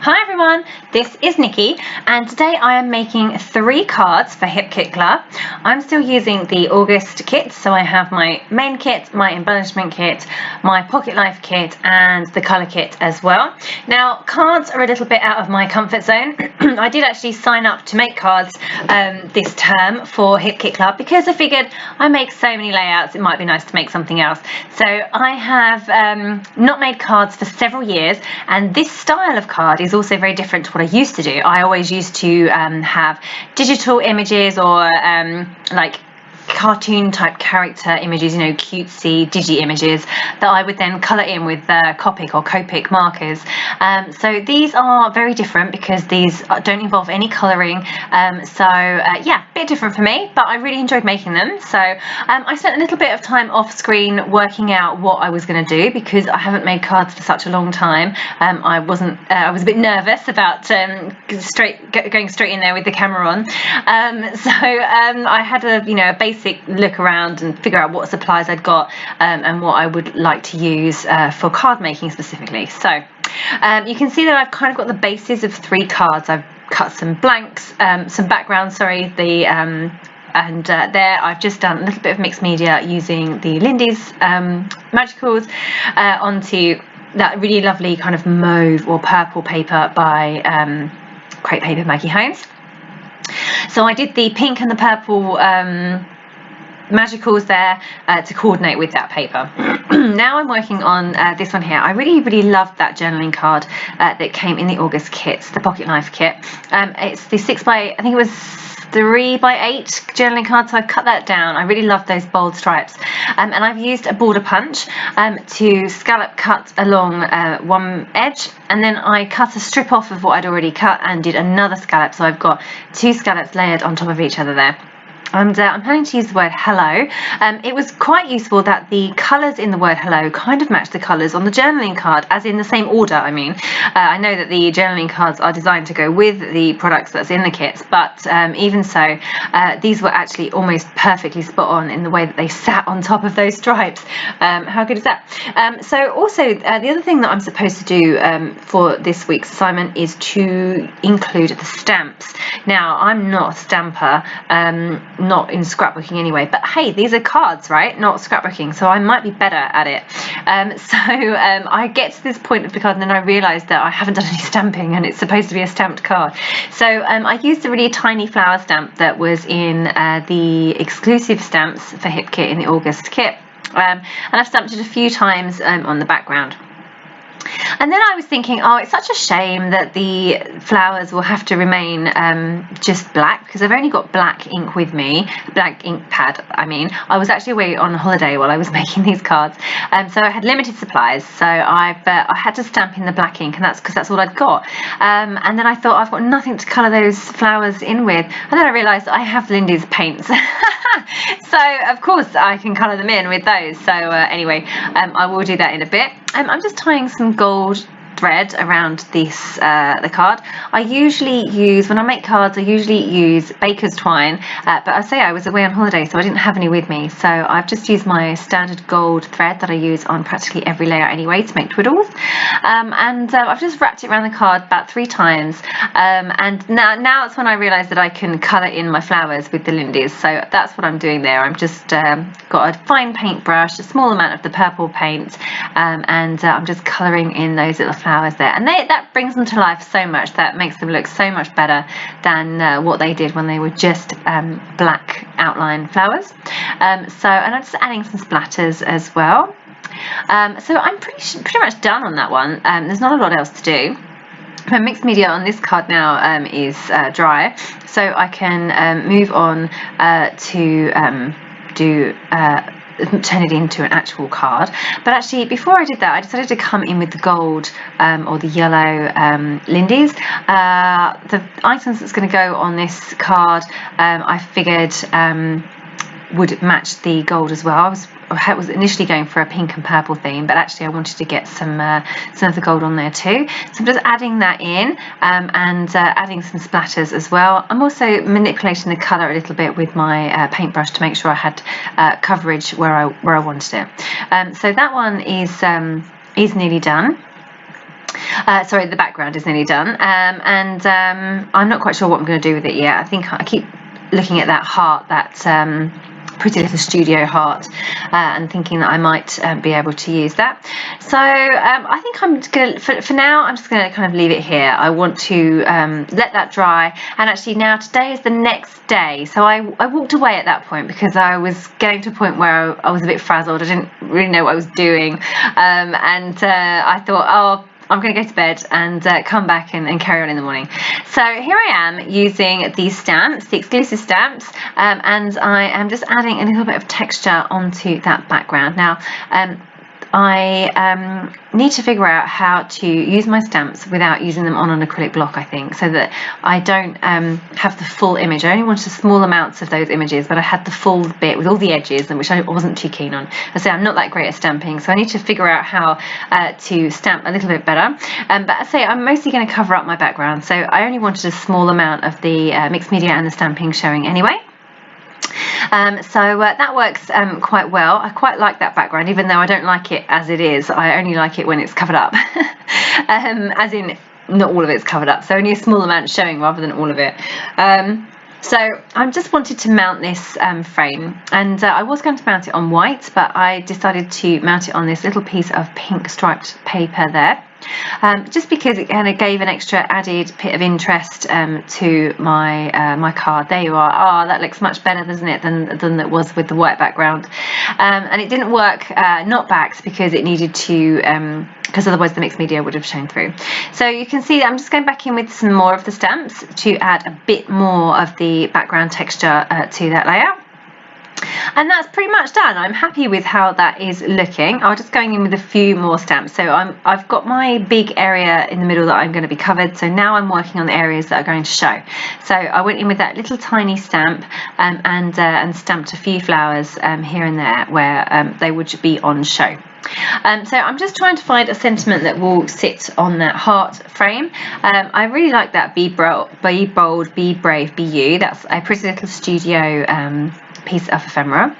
Hi everyone, this is Nikki and today I am making 3 cards for Hip Kit Club. I'm still using the August kit, so I have my main kit, my embellishment kit, my pocket life kit and the colour kit as well. Now cards are a little bit out of my comfort zone. I did actually sign up to make cards this term for Hip Kit Club because I figured I make so many layouts, it might be nice to make something else. So I have not made cards for several years, and this style of card is also very different to what I used to do. I always used to have digital images or like cartoon type character images, you know, cutesy digi images that I would then colour in with Copic or Copic markers. So these are very different because these don't involve any colouring, yeah, a bit different for me, but I really enjoyed making them. So I spent a little bit of time off screen working out what I was going to do because I haven't made cards for such a long time. I was a bit nervous about going straight in there with the camera on. I had a basic look around and figure out what supplies I'd got and what I would like to use for card making specifically. So you can see that I've kind of got the bases of 3 cards. I've cut some blanks, some backgrounds, sorry, there I've just done a little bit of mixed media using the Lindy's Magicals onto that really lovely kind of mauve or purple paper by Create Paper Maggie Holmes. So I did the pink and the purple Magicals there to coordinate with that paper. Now I'm working on this one here. I really loved that journaling card that came in the August kits, the Pocket Life kit. It's the 6x, I think it was 3x8 journaling card, so I cut that down. I really love those bold stripes, and I've used a border punch to scallop cut along one edge, and then I cut a strip off of what I'd already cut and did another scallop, so I've got 2 scallops layered on top of each other there. And I'm planning to use the word hello. It was quite useful that the colours in the word hello kind of match the colours on the journaling card, as in the same order. I mean, I know that the journaling cards are designed to go with the products that's in the kits, but even so, these were actually almost perfectly spot on in the way that they sat on top of those stripes. How good is that? So also, the other thing that I'm supposed to do for this week's assignment is to include the stamps. Now, I'm not a stamper, not in scrapbooking anyway, but hey, these are cards, right? Not scrapbooking, so I might be better at it. I get to this point of the card and then I realise that I haven't done any stamping and it's supposed to be a stamped card. So I used a really tiny flower stamp that was in the exclusive stamps for Hip Kit in the August kit, and I've stamped it a few times on the background. And then I was thinking, oh, it's such a shame that the flowers will have to remain just black because I've only got black ink with me, black ink pad, I mean. I was actually away on holiday while I was making these cards, so I had limited supplies, so I had to stamp in the black ink, and that's because that's all I'd got. And then I thought, I've got nothing to colour those flowers in with, and then I realised I have Lindy's paints. So of course I can colour them in with those. So anyway, I will do that in a bit. I'm just tying some gold thread around this the card. I usually use, when I make cards, I usually use baker's twine, but I say I was away on holiday, so I didn't have any with me, so I've just used my standard gold thread that I use on practically every layer anyway to make twiddles, and I've just wrapped it around the card about 3 times, and now it's when I realise that I can colour in my flowers with the Lindy's, so that's what I'm doing there. I'm just got a fine paintbrush, a small amount of the purple paint, and I'm just colouring in those little flowers there, and that brings them to life so much, that makes them look so much better than what they did when they were just black outline flowers. And I'm just adding some splatters as well. So I'm pretty much done on that one. There's not a lot else to do. My mixed media on this card now is dry, so I can move on to turn it into an actual card. But actually, before I did that, I decided to come in with the gold or the yellow Lindy's. The items that's going to go on this card, I figured would match the gold as well. I was initially going for a pink and purple theme, but actually I wanted to get some of the gold on there too. So I'm just adding that in, and adding some splatters as well. I'm also manipulating the colour a little bit with my paintbrush to make sure I had coverage where I wanted it. So that one is nearly done. Sorry, the background is nearly done, and I'm not quite sure what I'm going to do with it yet. I think I keep looking at that heart, that Pretty Little Studio heart, and thinking that I might be able to use that. So I think I'm just going to, for now, I'm just going to kind of leave it here. I want to let that dry, and actually now today is the next day. So I walked away at that point because I was getting to a point where I was a bit frazzled. I didn't really know what I was doing, and I thought, oh, I'm going to go to bed and come back and carry on in the morning. So here I am using these stamps, the exclusive stamps, and I am just adding a little bit of texture onto that background. Now, I need to figure out how to use my stamps without using them on an acrylic block, I think, so that I don't have the full image. I only wanted small amounts of those images, but I had the full bit with all the edges, which I wasn't too keen on. I say I'm not that great at stamping, so I need to figure out how to stamp a little bit better. But I say I'm mostly going to cover up my background, so I only wanted a small amount of the mixed media and the stamping showing anyway. So that works quite well. I quite like that background, even though I don't like it as it is. I only like it when it's covered up, as in not all of it's covered up, so only a small amount showing rather than all of it. So I just wanted to mount this frame, and I was going to mount it on white, but I decided to mount it on this little piece of pink striped paper there. Just because it kind of gave an extra added bit of interest to my card. There you are. Oh, that looks much better, doesn't it, than it was with the white background. And it didn't work not backed because it needed to, because otherwise the mixed media would have shown through. So you can see that I'm just going back in with some more of the stamps to add a bit more of the background texture to that layout. And that's pretty much done. I'm happy with how that is looking. I'm just going in with a few more stamps. So I've got my big area in the middle that I'm going to be covered. So now I'm working on the areas that are going to show. So I went in with that little tiny stamp and stamped a few flowers here and there where they would be on show. So I'm just trying to find a sentiment that will sit on that heart frame. I really like that be bold, be brave, be you. That's a Pretty Little Studio piece of ephemera.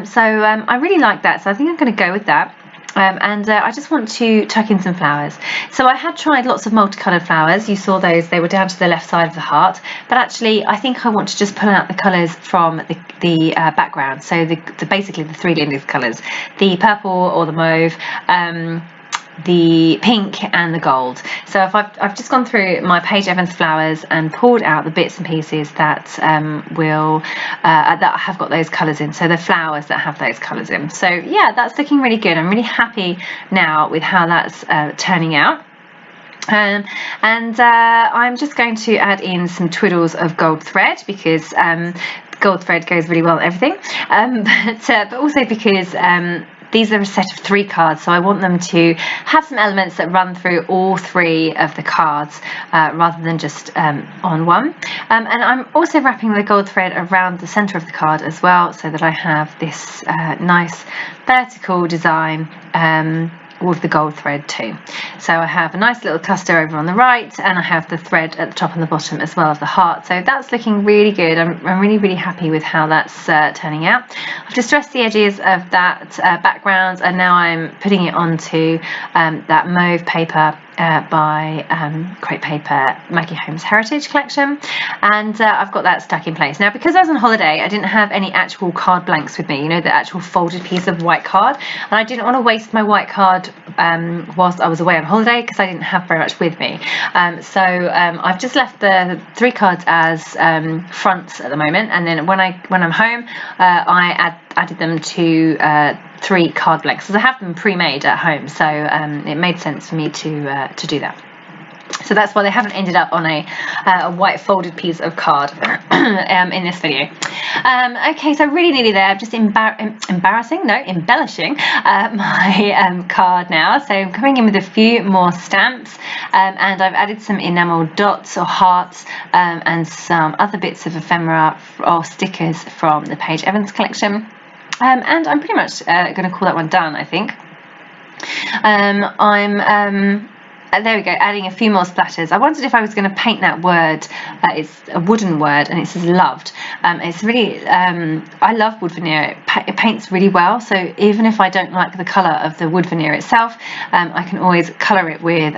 So I really like that, so I think I'm going to go with that. And I just want to tuck in some flowers. So I had tried lots of multicoloured flowers. You saw those, they were down to the left side of the heart, but actually I think I want to just pull out the colours from the background. So basically the three Lindy's colours, the purple or the mauve, the pink and the gold. So if I've just gone through my Paige Evans flowers and pulled out the bits and pieces that that have got those colours in, so the flowers that have those colours in. So yeah, that's looking really good. I'm really happy now with how that's turning out. And I'm just going to add in some twiddles of gold thread because gold thread goes really well with everything, but also because these are a set of 3 cards, so I want them to have some elements that run through all 3 of the cards rather than just on one. And I'm also wrapping the gold thread around the centre of the card as well, so that I have this nice vertical design with the gold thread too. So I have a nice little cluster over on the right, and I have the thread at the top and the bottom as well of the heart. So that's looking really good. I'm really happy with how that's turning out. I've distressed the edges of that background, and now I'm putting it onto that mauve paper by Crepe Paper Maggie Holmes Heritage Collection, and I've got that stuck in place. Now, because I was on holiday, I didn't have any actual card blanks with me, you know, the actual folded piece of white card, and I didn't want to waste my white card whilst I was away on holiday because I didn't have very much with me. So I've just left the 3 cards as fronts at the moment, and then when I'm home, I added them to 3 card blanks because I have them pre-made at home, so it made sense for me to do that. So that's why they haven't ended up on a white folded piece of card in this video. Okay, so really nearly there. I'm just embellishing my card now. So I'm coming in with a few more stamps, and I've added some enamel dots or hearts and some other bits of ephemera or stickers from the Paige Evans collection. And I'm pretty much going to call that one done, I think. I'm there we go, adding a few more splatters. I wondered if I was going to paint that word. It's a wooden word and it says loved. It's really, I love wood veneer. It paints really well, so even if I don't like the colour of the wood veneer itself, I can always colour it with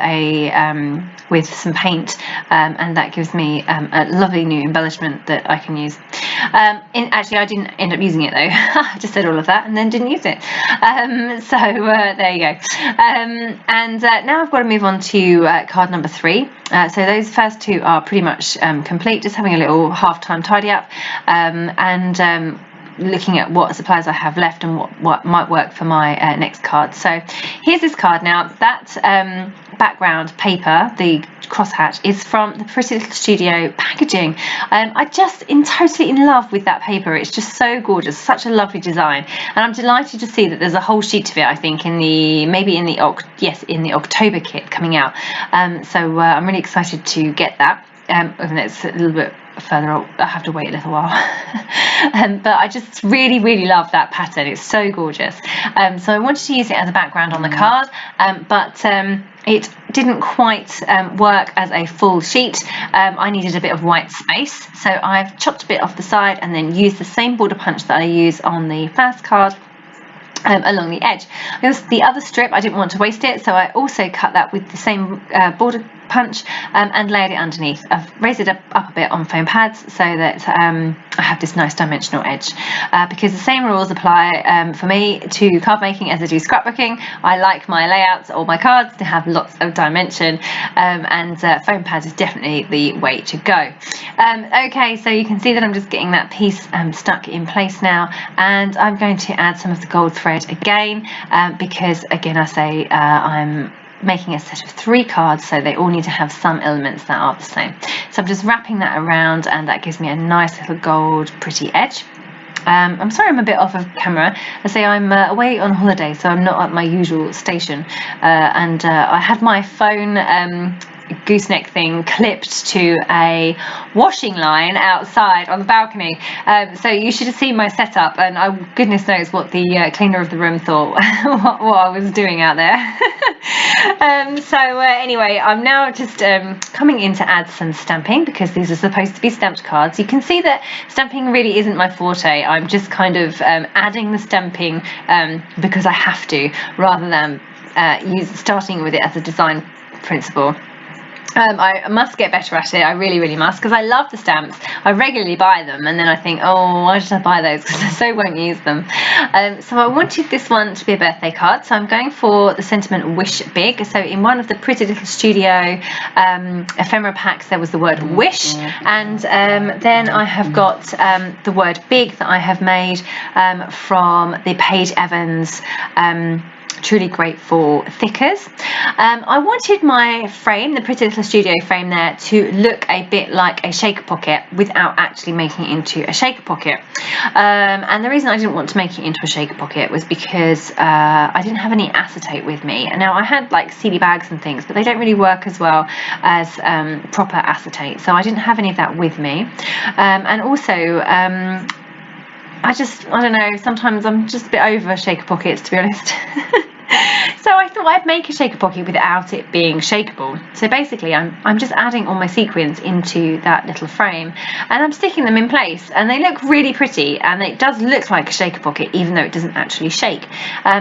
with some paint, and that gives me a lovely new embellishment that I can use. Actually, I didn't end up using it though. I just said all of that and then didn't use it. So there you go. And now I've got to move on to card number 3. So those first 2 are pretty much complete, just having a little half-time tidy up, and looking at what supplies I have left and what might work for my next card. So here's this card now. That background paper, the crosshatch, is from the Pretty Little Studio packaging. I just totally in love with that paper. It's just so gorgeous, such a lovely design, and I'm delighted to see that there's a whole sheet of it, I think, in the October kit coming out. So I'm really excited to get that, even though it's a little bit further on. I have to wait a little while. But I just really love that pattern. It's so gorgeous. So I wanted to use it as a background on the card, but it didn't quite work as a full sheet. I needed a bit of white space, so I've chopped a bit off the side and then used the same border punch that I use on the first card along the edge. The other strip, I didn't want to waste it, so I also cut that with the same border punch and layered it underneath. I've raised it up a bit on foam pads so that I have this nice dimensional edge, because the same rules apply for me to card making as I do scrapbooking. I like my layouts or my cards to have lots of dimension, and foam pads is definitely the way to go. Okay, so you can see that I'm just getting that piece stuck in place now, and I'm going to add some of the gold thread again, because again I say I'm making a set of 3 cards, so they all need to have some elements that are the same. So I'm just wrapping that around, and that gives me a nice little gold pretty edge. I'm sorry I'm a bit off of camera. I say I'm away on holiday, so I'm not at my usual station, and I had my phone gooseneck thing clipped to a washing line outside on the balcony, so you should have seen my setup, and goodness knows what the cleaner of the room thought what I was doing out there. Anyway, I'm now just coming in to add some stamping, because these are supposed to be stamped cards. You can see that stamping really isn't my forte. I'm just kind of adding the stamping because I have to, rather than starting with it as a design principle. I must get better at it. I really must, because I love the stamps. I regularly buy them, and then I think, oh, why did I buy those? Because I so won't use them. So I wanted this one to be a birthday card, so I'm going for the sentiment wish big. So in one of the Pretty Little Studio ephemera packs, there was the word wish, and then I have got the word big that I have made from the Paige Evans Truly Grateful thickers. I wanted my frame, the Pretty Little Studio frame there, to look a bit like a shaker pocket without actually making it into a shaker pocket. And the reason I didn't want to make it into a shaker pocket was because I didn't have any acetate with me. And now I had like CD bags and things, but they don't really work as well as proper acetate. So I didn't have any of that with me. And also, I don't know, sometimes I'm just a bit over shaker pockets, to be honest. So I thought I'd make a shaker pocket without it being shakeable. So basically I'm just adding all my sequins into that little frame, and I'm sticking them in place, and they look really pretty, and it does look like a shaker pocket even though it doesn't actually shake.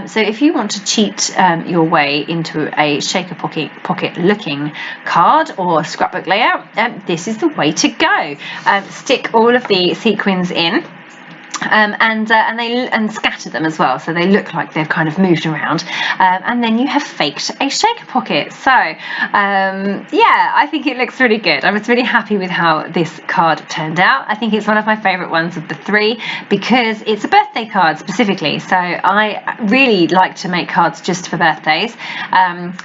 So if you want to cheat your way into a shaker pocket looking card or scrapbook layout, this is the way to go. Stick all of the sequins in. And scatter them as well, so they look like they've kind of moved around, and then you have faked a shaker pocket. So yeah, I think it looks really good. I was really happy with how this card turned out. I think it's one of my favorite ones of the 3 because it's a birthday card specifically, so I really like to make cards just for birthdays.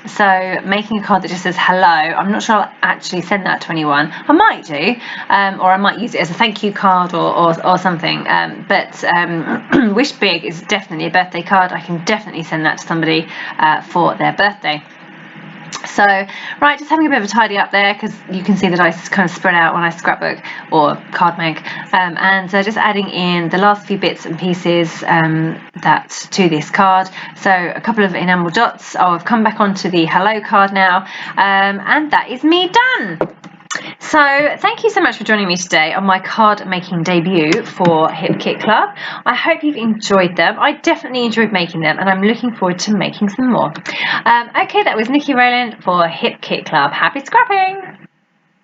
So making a card that just says hello, I'm not sure I'll actually send that to anyone. I might do, or I might use it as a thank you card or something. But Wish Big is definitely a birthday card. I can definitely send that to somebody for their birthday. So, right, just having a bit of a tidy up there, because you can see that I kind of spread out when I scrapbook or card make, and just adding in the last few bits and pieces that to this card. So a couple of enamel dots. Oh, I've come back onto the hello card now, and that is me done. So thank you so much for joining me today on my card making debut for Hip Kit Club. I hope you've enjoyed them. I definitely enjoyed making them, and I'm looking forward to making some more. Okay, that was Nikki Rowland for Hip Kit Club. Happy scrapping!